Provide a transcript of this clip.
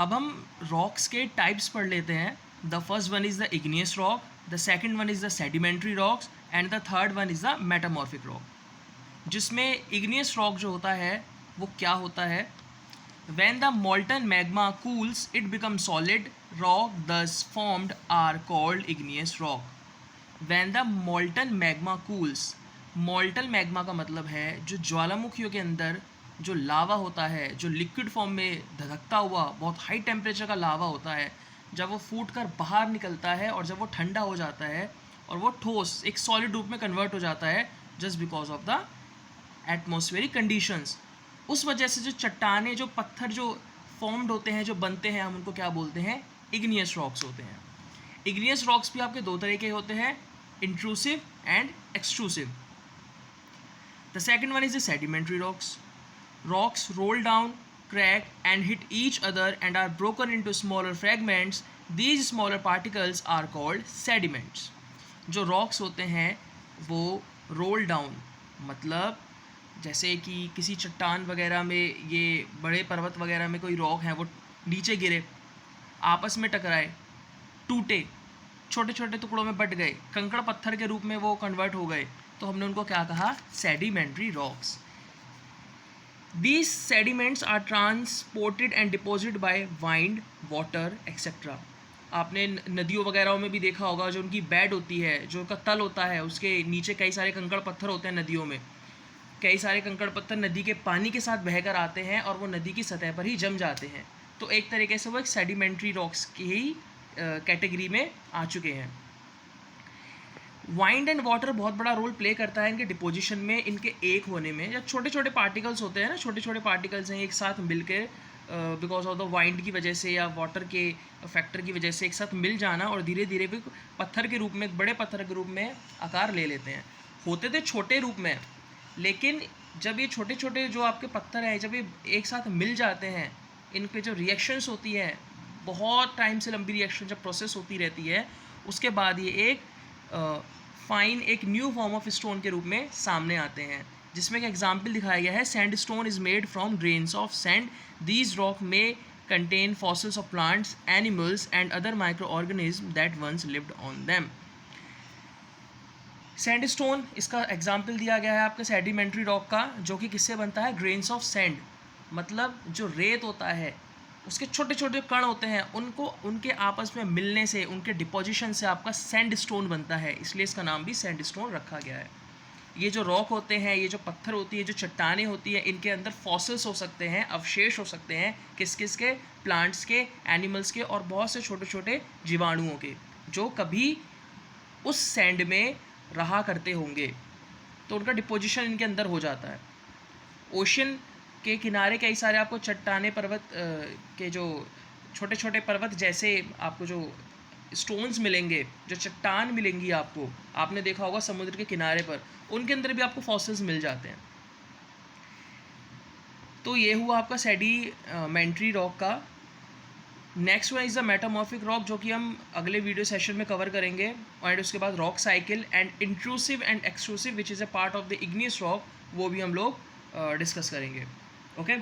अब हम रॉक्स के टाइप्स पढ़ लेते हैं. The first one is the igneous rock, the second one is the sedimentary rocks and the third one is the metamorphic rock. जिसमें igneous rock जो होता है वो क्या होता है? When the molten magma cools, it becomes solid. Rock thus formed are called igneous rock. When the molten magma cools, molten magma का मतलब है जो ज्वालामुखियों के अंदर जो लावा होता है, जो लिक्विड फॉर्म में धधकता हुआ बहुत हाई टेम्परेचर का लावा होता है, जब वो फूट कर बाहर निकलता है और जब वो ठंडा हो जाता है और वो ठोस एक सॉलिड रूप में कन्वर्ट हो जाता है just because of the atmospheric conditions. उस वजह से जो चट्टाने, जो पत्थर जो फॉर्म्ड होते हैं, जो बनते हैं, हम उनको क्या बोलते हैं? इग्नियस रॉक्स होते हैं. इग्नियस रॉक्स भी आपके दो तरह के होते हैं, intrusive and extrusive. The second one is the sedimentary rocks. Rocks roll down, crack and hit each other and are broken into smaller fragments. These smaller particles are called sediments. जो rocks होते हैं वो roll down, मतलब जैसे कि किसी चट्टान वगैरह में, ये बड़े पर्वत वगैरह में कोई रॉक है, वो नीचे गिरे, आपस में टकराए, टूटे, छोटे छोटे टुकड़ों में बट गए, कंकड़ पत्थर के रूप में वो कन्वर्ट हो गए, तो हमने उनको क्या कहा? Sedimentary rocks. These sediments are transported and deposited by wind, water etcetera. आपने नदियों वगैरह में भी देखा होगा, जो उनकी बेड होती है, जो उनका तल होता है, उसके नीचे कई सारे कंकड़ पत्थर होते हैं. नदियों में कई सारे कंकड़ पत्थर नदी के पानी के साथ बहकर आते हैं और वो नदी की सतह पर ही जम जाते हैं. तो एक तरीके से वो एक सेडिमेंट्री रॉक्स की ही कैटेगरी में आ चुके हैं. वाइंड एंड वाटर बहुत बड़ा रोल प्ले करता है इनके डिपोजिशन में, इनके एक होने में. जब छोटे छोटे पार्टिकल्स होते हैं ना, छोटे छोटे पार्टिकल्स हैं, एक साथ मिलकर बिकॉज ऑफ द वाइंड की वजह से या वाटर के फैक्टर की वजह से एक साथ मिल जाना और धीरे धीरे भी पत्थर के रूप में, बड़े पत्थर के रूप में आकार ले लेते हैं. होते थे छोटे रूप में, लेकिन जब ये छोटे छोटे जो आपके पत्थर हैं, जब ये एक साथ मिल जाते हैं, इन पे जो रिएक्शंस होती है, बहुत टाइम से लंबी रिएक्शन जब प्रोसेस होती रहती है, उसके बाद ये एक फाइन, एक न्यू फॉर्म ऑफ स्टोन के रूप में सामने आते हैं. जिसमें एक एग्जाम्पल दिखाया गया है, sandstone is made from grains of sand. These rock में contain fossils of plants, animals and other micro organism that once lived on them. Sandstone, इसका एग्जाम्पल दिया गया है आपके सेडिमेंट्री रॉक का, जो कि किससे बनता है? Grains of sand. मतलब जो रेत होता है, उसके छोटे छोटे कण होते हैं, उनको उनके आपस में मिलने से, उनके डिपोजिशन से आपका सैंडस्टोन बनता है. इसलिए इसका नाम भी सैंडस्टोन रखा गया है. ये जो रॉक होते हैं, ये जो पत्थर होती है, जो चट्टानें होती हैं, इनके अंदर फॉसिल्स हो सकते हैं, अवशेष हो सकते हैं. किस किस के? प्लांट्स के, एनिमल्स के और बहुत से छोटे छोटे जीवाणुओं के, जो कभी उस सैंड में रहा करते होंगे. तो उनका डिपोजिशन इनके अंदर हो जाता है. ओशन के किनारे कई सारे आपको चट्टाने पर्वत के जो छोटे छोटे पर्वत जैसे आपको जो स्टोन्स मिलेंगे, जो चट्टान मिलेंगी आपको, आपने देखा होगा समुद्र के किनारे पर, उनके अंदर भी आपको फॉसिल्स मिल जाते हैं. तो ये हुआ आपका सेडिमेंट्री रॉक का. Next one is the metamorphic rock, जो कि हम अगले वीडियो सेशन में कवर करेंगे. एंड उसके बाद rock cycle and intrusive and extrusive which is a part of the igneous rock, वो भी हम लोग डिस्कस करेंगे. ओके.